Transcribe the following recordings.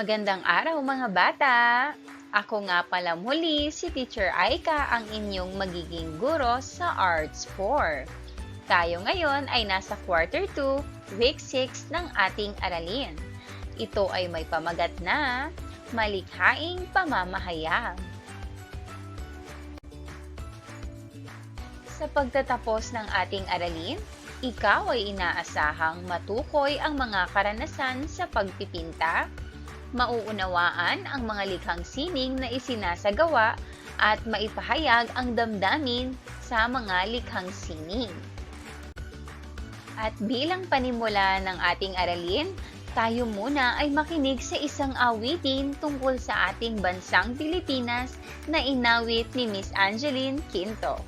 Magandang araw mga bata! Ako nga pala muli si Teacher Aika, ang inyong magiging guro sa Arts 4. Tayo ngayon ay nasa Quarter 2, Week 6 ng ating aralin. Ito ay may pamagat na Malikhaing Pamamahayag. Sa pagtatapos ng ating aralin, ikaw ay inaasahang matukoy ang mga karanasan sa pagpipinta, mauunawaan ang mga likhang sining na isinasagawa at maipahayag ang damdamin sa mga likhang sining. At bilang panimula ng ating aralin, tayo muna ay makinig sa isang awitin tungkol sa ating bansang Pilipinas na inawit ni Miss Angeline Quinto.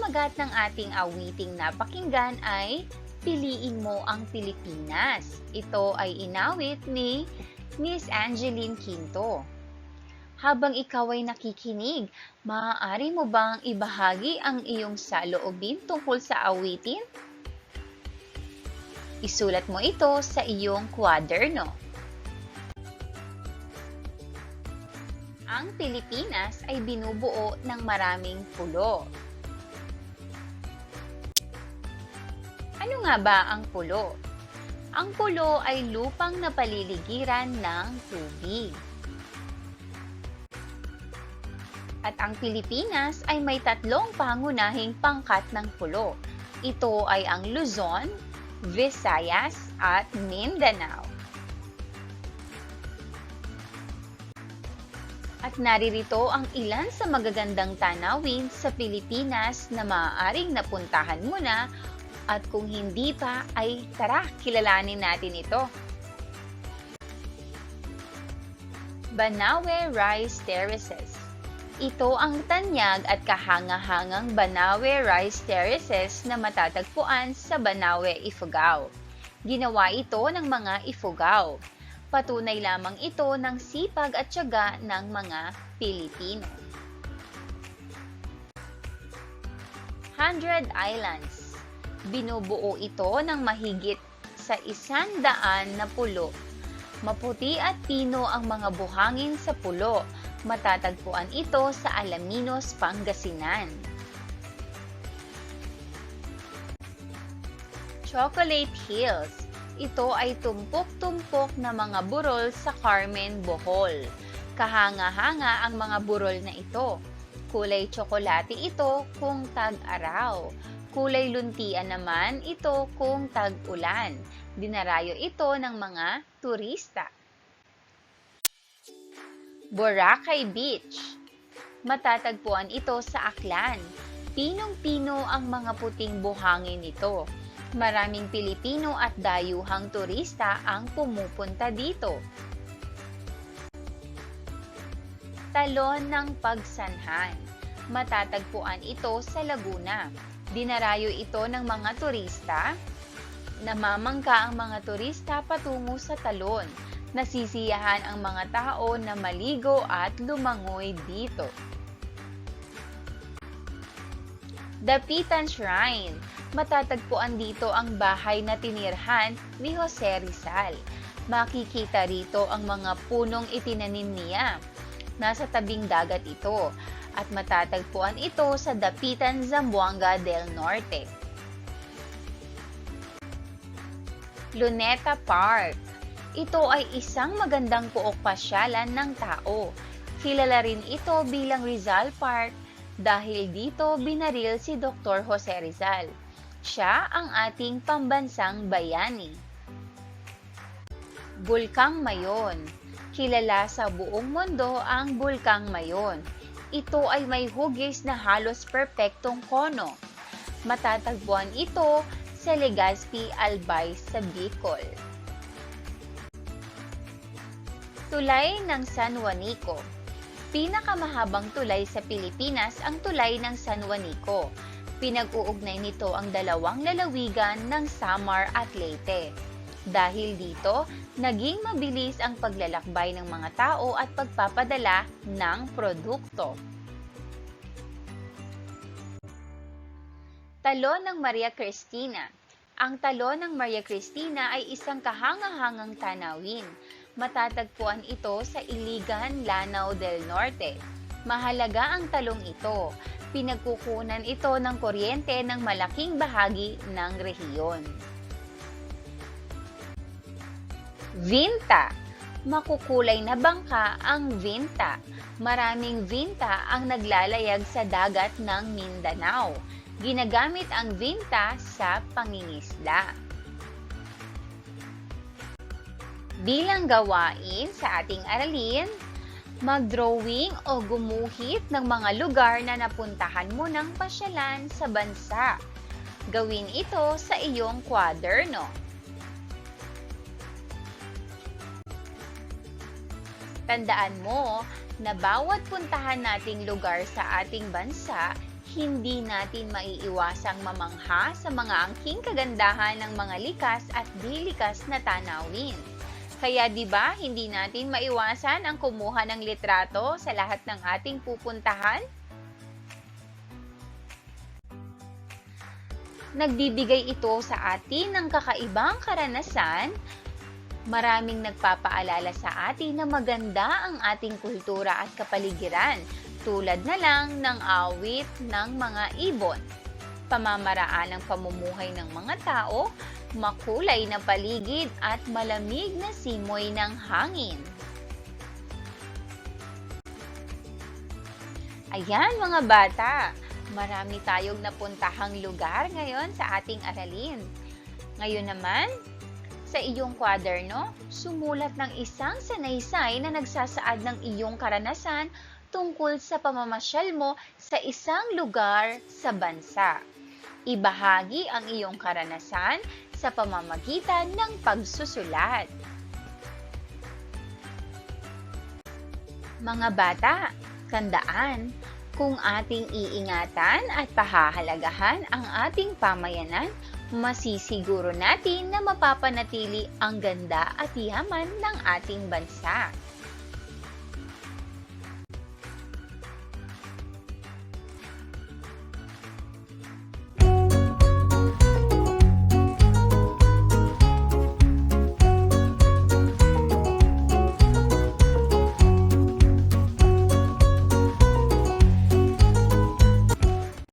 pamagat ng ating awiting napakinggan ay Piliin Mo ang Pilipinas. Ito ay inawit ni Miss Angeline Quinto. Habang ikaw ay nakikinig, maaari mo bang ibahagi ang iyong saloobin tungkol sa awitin? Isulat mo ito sa iyong kwaderno. Ang Pilipinas ay binubuo ng maraming pulo. Ano nga ba ang pulo? Ang pulo ay lupang napaliligiran ng tubig. At ang Pilipinas ay may tatlong pangunahing pangkat ng pulo. Ito ay ang Luzon, Visayas at Mindanao. At naririto ang ilan sa magagandang tanawin sa Pilipinas na maaaring napuntahan mo na, at kung hindi pa ay tara, kilalanin natin ito. Banawe Rice Terraces. Ito ang tanyag at kahanga-hangang Banawe Rice Terraces na matatagpuan sa Banawe, Ifugao. Ginawa ito ng mga Ifugao. Patunay lamang ito ng sipag at tiyaga ng mga Pilipino. 100 Islands. Binubuo ito ng mahigit sa 100 na pulo. Maputi at pino ang mga buhangin sa pulo. Matatagpuan ito sa Alaminos, Pangasinan. Chocolate Hills. Ito ay tumpok-tumpok na mga burol sa Carmen, Bohol. Kahanga-hanga ang mga burol na ito. Kulay tsokolate ito kung tag-araw. Kulay luntian naman ito kung tag-ulan. Dinarayo ito ng mga turista. Boracay Beach. Matatagpuan ito sa Aklan. Pinong-pino ang mga puting buhangin nito. Maraming Pilipino at dayuhang turista ang pumupunta dito. Talon ng Pagsanhan. Matatagpuan ito sa Laguna. Dinarayo ito ng mga turista. Namamangka ang mga turista patungo sa talon. Nasisiyahan ang mga tao na maligo at lumangoy dito. Dapitan Shrine. Matatagpuan dito ang bahay na tinirhan ni Jose Rizal. Makikita rito ang mga punong itinanim niya. Nasa tabing dagat ito at matatagpuan ito sa Dapitan, Zamboanga del Norte. Luneta Park. Ito ay isang magandang puok pasyalan ng tao. Kilala rin ito bilang Rizal Park dahil dito binaril si Dr. Jose Rizal. Siya ang ating pambansang bayani. Bulkang Mayon. Kilala sa buong mundo ang Bulkang Mayon. Ito ay may hugis na halos perpektong kono. Matatagpuan ito sa Legazpi, Albay sa Bicol. Tulay ng San Juanico. Pinakamahabang tulay sa Pilipinas ang tulay ng San Juanico. Pinag-uugnay nito ang dalawang lalawigan ng Samar at Leyte. Dahil dito, naging mabilis ang paglalakbay ng mga tao at pagpapadala ng produkto. Talon ng Maria Cristina. Ang Talon ng Maria Cristina ay isang kahanga-hangang tanawin. Matatagpuan ito sa Iligan, Lanao del Norte. Mahalaga ang talong ito. Pinagkukunan ito ng kuryente ng malaking bahagi ng rehiyon. Vinta. Makukulay na bangka ang Vinta. Maraming Vinta ang naglalayag sa dagat ng Mindanao. Ginagamit ang Vinta sa pangingisda. Bilang gawain sa ating aralin, mag-drawing o gumuhit ng mga lugar na napuntahan mo ng pasyalan sa bansa. Gawin ito sa iyong kwaderno. Tandaan mo na bawat puntahan nating lugar sa ating bansa, Hindi natin maiiwasang mamangha sa mga angking kagandahan ng mga likas at di likas na tanawin. Kaya 'di ba, hindi natin maiwasan ang kumuha ng litrato sa lahat ng ating pupuntahan? Nagbibigay ito sa atin ng kakaibang karanasan. Maraming nagpapaalala sa atin na maganda ang ating kultura at kapaligiran, tulad na lang ng awit ng mga ibon, pamamaraan ng pamumuhay ng mga tao, makulay na paligid at malamig na simoy ng hangin. Ayan mga bata, marami tayong napuntahang lugar ngayon sa ating aralin. Ngayon naman, sa iyong kwaderno, sumulat ng isang sanaysay na nagsasaad ng iyong karanasan tungkol sa pamamasyal mo sa isang lugar sa bansa. Ibahagi ang iyong karanasan sa pamamagitan ng pagsusulat. Mga bata, tandaan, kung ating iingatan at pahahalagahan ang ating pamayanan, masisiguro natin na mapapanatili ang ganda at yaman ng ating bansa.